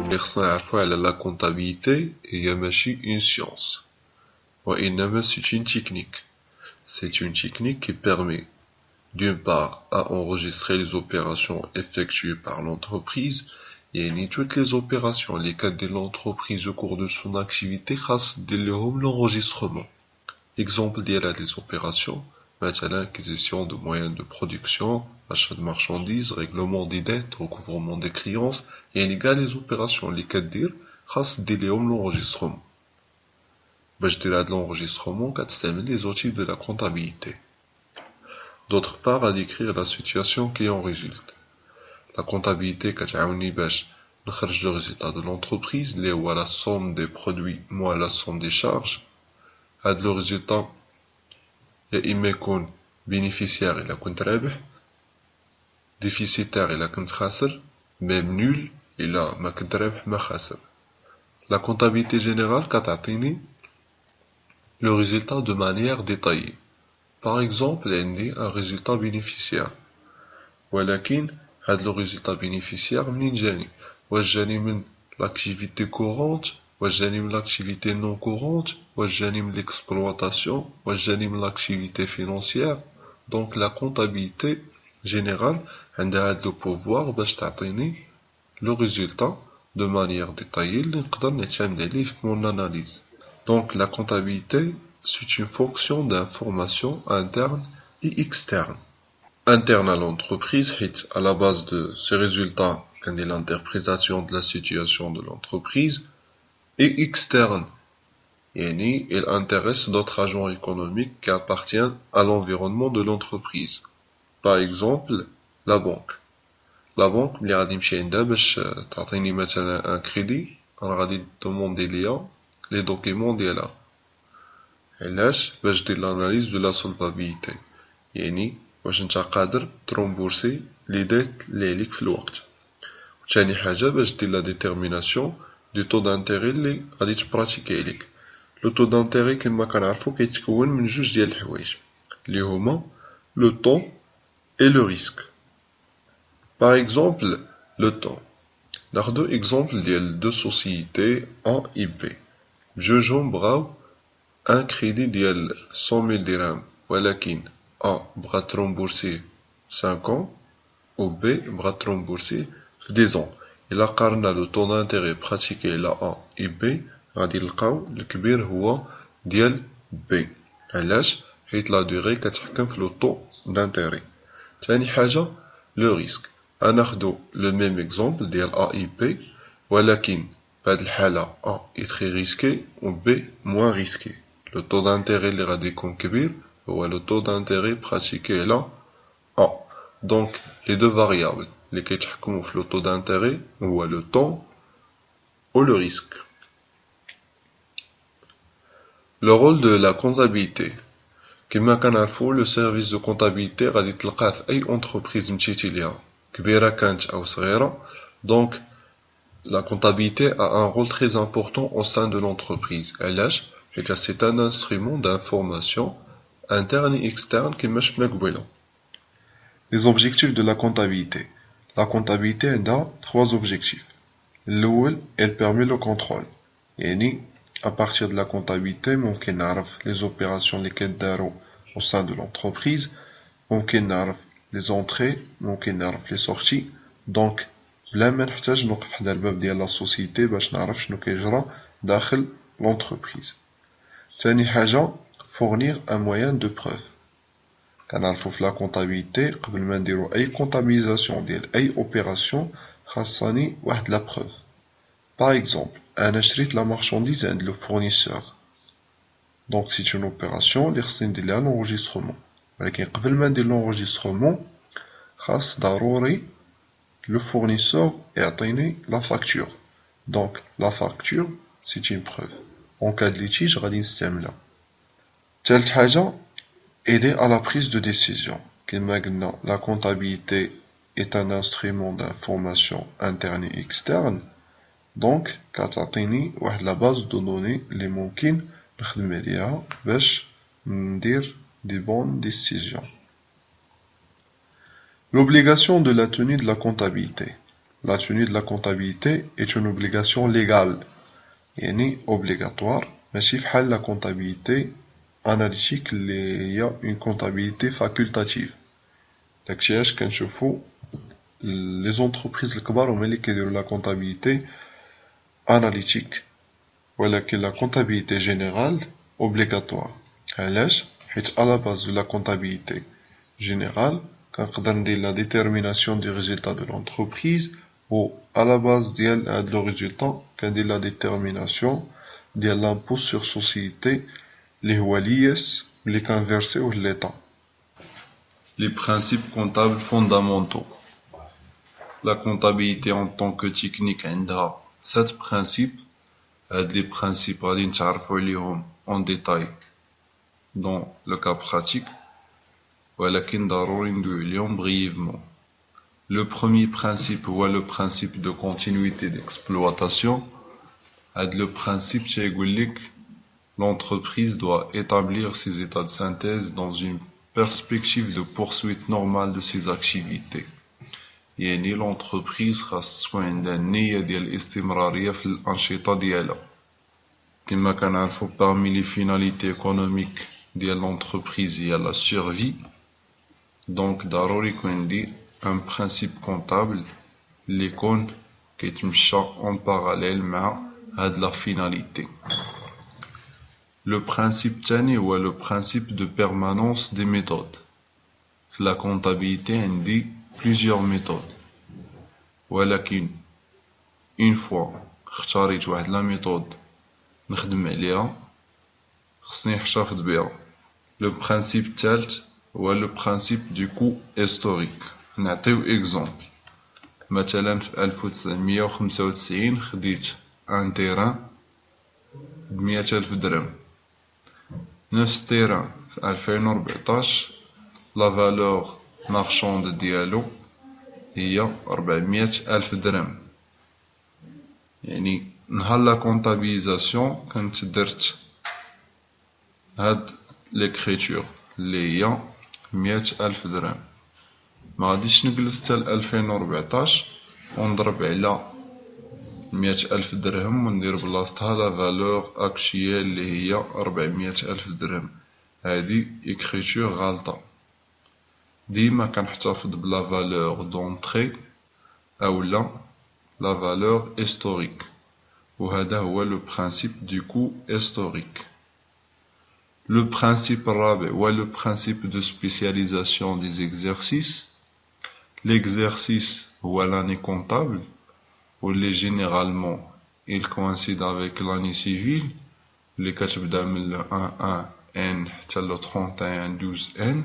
اللي خصنا نعرفو على لا comptabilité هي ماشي une science وإنما c'est une technique. C'est une technique qui permet d'une part à enregistrer les opérations effectuées par l'entreprise et toutes les opérations les cas de l'entreprise au cours de son activité خاص دير لهم l'enregistrement. Exemple ديال هاد les opérations مثلا acquisition de moyens de production, achat de marchandises, règlement des dettes, recouvrement des créances et كاع les opérations les كدير خاص دير لهم l'enregistrement. باش دير هاد l'enregistrement كتستعمل les outils de la comptabilité. D'autre part, à décrire la situation qui en résulte. La comptabilité كتعاوني باش نخرج le résultat de l'entreprise اللي هو la somme des produits moins la somme des charges. هاد le résultat يا إما يكون bénéficiaire إلا كنت رابح déficitaire إلا كنت خاسر même nul إلا ما كنت رابح ما خاسر. La comptabilité générale كتعطيني le résultat de manière détaillée. Par exemple, عندي un résultat bénéficiaire. ولكن هاد le résultat bénéficiaire منين جاني؟ واش جاني من l'activité courante واش جاني من l'activité non courante واش جاني من l'exploitation واش جاني من l'activité financière. Donc la comptabilité générale عندها هاد le pouvoir باش تعطيني le résultat de manière détaillée اللي نقدر نعتمد عليه في mon analyse. Donc la comptabilité c'est une fonction d'information interne et externe. Interne à l'entreprise, à la base de ces résultats, quand il y a l'interprétation de la situation de l'entreprise, et externe, il intéresse d'autres agents économiques qui appartiennent à l'environnement de l'entreprise. Par exemple, la banque. La banque, اللي غادي نمشي عندها باش تعطيني مثلا un crédit, أنا غادي demander ليها les documents ديالها. علاش؟ باش دير l'analyse de la solvabilité. يعني واش نتا قادر ترومبورسي لي ديت اللي عليك في الوقت. وثاني حاجه باش دير لا ديتيرميناسيون دو طو دانتيري اللي غادي تبراتيكي عليك. لو طو دانتيري كما كنعرفو كيتكون من جوج ديال الحوايج اللي هما لو طون اي لو ريسك. باغ اكزومبل لو طون ناخدو اكزومبل ديال دو سوسيتي A et B. بجوجهم بغاو ان كريدي ديال 100,000 درهم ولكن A بغات ترومبورسي 5 ans و B بغات ترومبورسي في 10 ans. إلا قارنا لو طون دانتيغي براتيكي على A et B غادي نلقاو الكبير هو ديال B. علاش؟ حيت لا دوغي كتحكم في لو طون دانتيغي. تاني حاجة لو ريسك. غناخدو لو ميم اكزومبل ديال A et B ولكن فهاد الحالة A est très risqué و B moins risqué. لو طون دانتيغي اللي غادي يكون كبير هو le taux d'intérêt pratiqué là A. Donc les deux variables اللي كيتحكموا في le taux d'intérêt هو le temps ou le risque. Le rôle de la comptabilité. كما كنعرفوا le service de comptabilité غادي تلقاه في أي entreprise مشيتي ليها كبيرة كانت أو صغيرة. Donc la comptabilité a un rôle très important au sein de l'entreprise. علاش؟ حيت c'est un instrument d'information interne et externe كما شفنا قبيله. Les objectifs de la comptabilité. La comptabilité a 3 objectifs. الأول, elle permet le contrôle. يعني à partir de la comptabilité ممكن نعرف les opérations اللي كيداروا au sein de l'entreprise, ممكن نعرف les entrées, ممكن نعرف les sorties. Donc بلا ما نحتاج نوقف حدا الباب ديال لا سوسيتي باش نعرف شنو كيجرى داخل l'entreprise. ثاني حاجة fournir un moyen de preuve. كنعرفو في لا كونطابيليتي قبل ما نديرو أي كونطابيليزاسيون ديال أي أوبيراسيون خاصني واحد لا بروف. باغ إكزومبل أنا شريت لا مارشانديز عند لو فورنيسور، دونك سيت اون أوبيراسيون لي خصني ندير ليها لونجسترومون، ولكن قبل ما ندير لونجسترومون خاص ضروري لو فورنيسور يعطيني لا فاكتور، دونك لا فاكتور سيت اون بروف. اون كا دو ليتيج غادي نستعملها. تالت حاجة aider à la prise de décision. كما قلنا la comptabilité est un instrument d'information interne et externe, donc كتعطيني واحد la base de données اللي ممكن نخدم عليها باش ندير des bonnes décisions. L'obligation de la tenue de la comptabilité. la tenue de la comptabilité est une obligation légale. يعني obligatoire. ماشي فحال la comptabilité analytique اللي هي une comptabilité facultative. داكشي علاش كنشوفو les entreprises الكبار هما اللي كيديروا la comptabilité analytique. ولكن la comptabilité générale obligatoire. علاش؟ حيت à la base de la comptabilité générale كنقدر ندير la détermination du résultat de l'entreprise ou à la base ديال هاد le résultat كندير la détermination ديال l'impôt sur société اللي هو l'IS اللي كنفيرسيوه l'État. Les principes comptables fondamentaux. La comptabilité en tant que technique عندها 7 principes. هاد les principes غادي نتعرفوا عليهم en détail dans le cas pratique. ولكن ضروري ندوي عليهم brièvement. Le premier principe هو le principe de continuité d'exploitation. Le principe تيقول لك l'entreprise doit établir ses états de synthèse dans une perspective de poursuite normale de ses activités. يعني l'entreprise خاص تكون عندها النية ديال الاستمرارية في الأنشطة ديالها. كما كنعرفو parmi les finalités économiques ديال l'entreprise هي la survie. Donc ضروري يكون عندي un principe comptable اللي يكون كيتمشى en parallèle مع هاد la finalité. Le principe تاني هو le principe de permanence des méthodes. في la comptabilité عندي plusieurs méthodes. ولكن une fois اختاريت واحد la méthode نخدم عليها خصني نحتفظ بها. Le principe الثالث هو le principe du coût historique. نعطيو exemple. مثلا في 1995 خديت ان تيران ب100,000 درهم. نفس التيران في 2014 لا فالور مارشوند ديالو هي 400,000 درهم. يعني نهار لا كونطابيزاسيون كنت درت هاد ليكريتور اللي هي 100,000 درهم. ما غاديش نجلس حتى 2014 ونضرب على 100,000 درهم وندير بلاصتها لا فالور اكشيال اللي هي 400,000 درهم. هادي اكريتور غالطة. ديما كنحتفظ بلا فالور دونطري اولا لا فالور هيستوريك. وهذا هو لو برانسيب دو كو هيستوريك. Le principe الرابع هو le principe de spécialisation des exercices. L'exercice هو l'année comptable ou les généralement il coïncide avec l'année civile اللي كتبدا من le 1-1-N حتى le 31-12-N.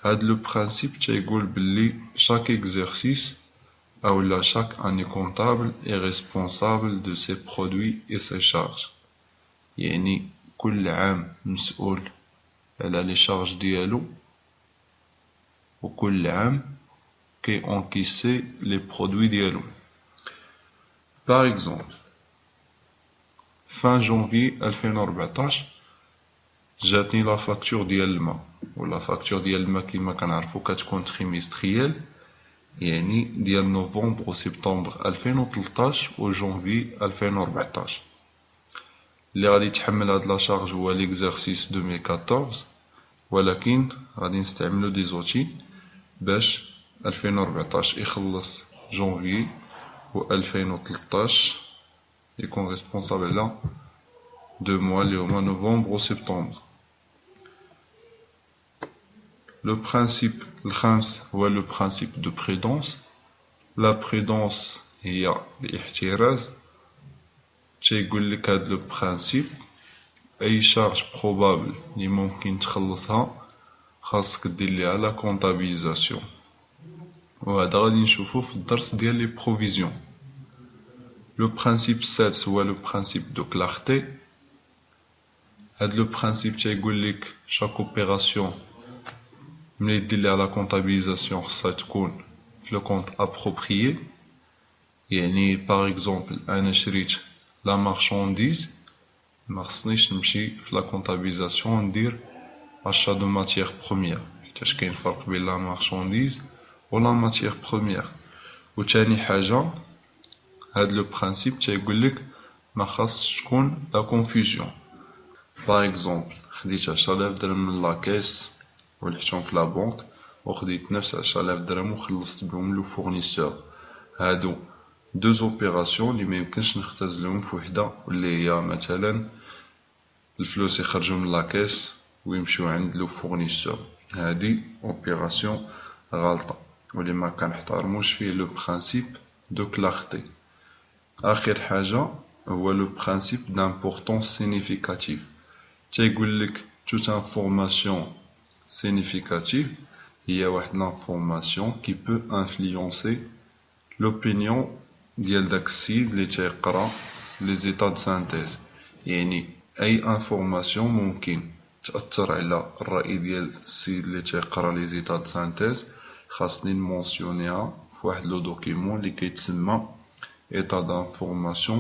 هاد le principe تيقول بلي chaque exercice ou là chaque année comptable est responsable de ses produits et ses charges. يعني كل عام مسؤول على لي شارج ديالو وكل عام كي انكيسي لي برودوي ديالو. باغ اكزومبل fin janvier 2014 جاتني لا فاكتور ديال الماء. ولا فاكتور ديال الماء كيما كنعرفو كتكون تريمستريال يعني ديال نوفمبر و سبتمبر 2013 و جانفي 2014. اللي غادي يتحمل هاد لا شارج هو ليكزارسيس 2014 ولكن غادي نستعملو دي زوتي باش 2014 يخلص جانفي و 2013 يكون ريسبونسابل على 2 mois اللي هما نوفمبر و سبتمبر. لو برانسيب الخامس هو لو برانسيب دو بريدونس. لا بريدونس هي الاحتراز. تيقول لك هاد لو برانسيب اي شارج بروبابل اللي ممكن تخلصها خاصك دير ليها لا كونطابيزاسيون. وهذا غادي نشوفو في الدرس ديال لي بروفيزيون. لو برانسيب السادس هو لو برانسيب دو كلارتي. هاد لو برانسيب تيقول لك شاك اوبيراسيون ملي دير ليها لا كونطابيزاسيون خاصها تكون في لو كونط ابروبريي. يعني باغ اكزومبل انا شريت لا مارشانديز ما خصنيش نمشي في لا كونطابيزاسيون ندير achat de matière première حيتاش كاين فرق بين لا مارشانديز و لا ماتيير بروميير. وتاني حاجة هاد لو برانسيب تيقولك ما خاصش تكون لا كونفوزيون. باغ اكزومبل خديت 10000 درهم من لاكيس ولحتهم في لا بنك، وخديت نفس 10000 درهم وخلصت بهم لو فورنيسور. هادو دو زوبيراسيون اللي ميمكنش نختزلهم في وحدة، واللي هي مثلا الفلوس يخرجوا من لاكيس ويمشيو عند لو فورنيسور. هادي اوبيراسيون غالطة واللي ما كنحترموش فيه لو برانسيب دو كلارتي. آخر حاجة هو لو برانسيب d'importance significative. تيقولك toute information significative هي واحد l'information qui peut influencer l'opinion ديال داك السيد اللي تيقرا لي زيتا د سانتيز. يعني اي انفورماسيون ممكن تأثر على الرأي ديال السيد اللي تيقرا لي زيتا د سانتيز، خاصني نمونسيونيها في واحد لو دوكيمون اللي كيتسمى état d'information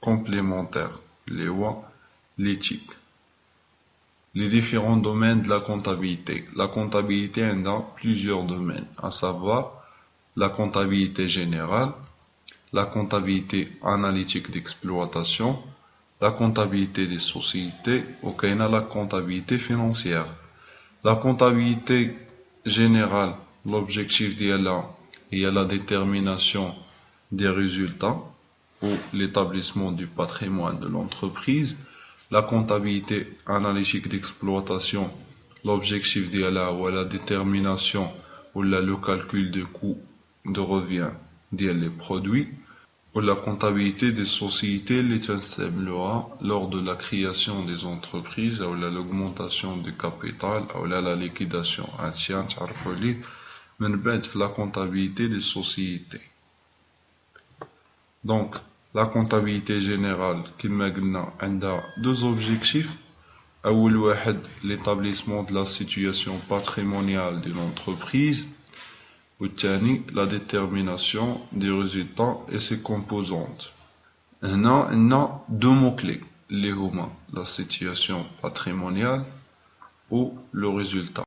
complémentaire اللي هو l'éthique. Les différents domaines de la comptabilité. La comptabilité a plusieurs domaines, à savoir la comptabilité générale, la comptabilité analytique d'exploitation, la comptabilité des sociétés ou la comptabilité financière. La comptabilité générale, l'objectif d'elle est la détermination des résultats ou l'établissement du patrimoine de l'entreprise. La comptabilité analytique d'exploitation, l'objectif d'elle est la détermination ou le calcul de coûts de revient des produits. Ou la comptabilité des sociétés les lors de la création des entreprises ou l'augmentation du capital ou la liquidation. La comptabilité des sociétés. Donc, la comptabilité générale qui a deux objectifs. L'établissement de la situation patrimoniale de l'entreprise. La détermination des résultats et ses composantes. On a deux mots-clés, la situation patrimoniale ou le résultat.